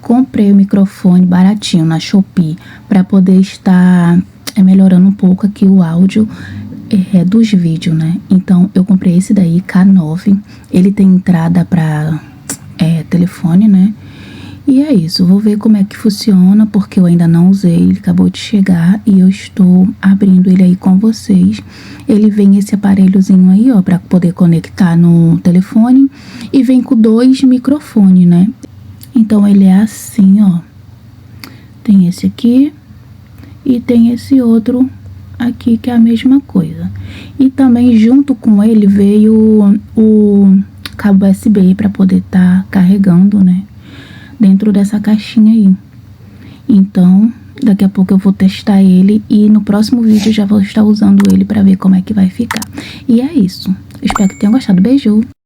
comprei o microfone baratinho na Shopee para poder estar melhorando um pouco aqui o áudio dos vídeos, né? Então eu comprei esse daí, K9. Ele tem entrada para telefone, né? E é isso, vou ver como é que funciona, porque eu ainda não usei, ele acabou de chegar e eu estou abrindo ele aí com vocês. Ele vem esse aparelhozinho aí, ó, para poder conectar no telefone, e vem com 2 microfones, né? Então ele é assim, ó. Tem esse aqui e tem esse outro aqui que é a mesma coisa. E também junto com ele veio o cabo USB para poder estar carregando, né? Dentro dessa caixinha aí. Então, daqui a pouco eu vou testar ele e no próximo vídeo eu já vou estar usando ele para ver como é que vai ficar. E é isso. Espero que tenham gostado. Beijo!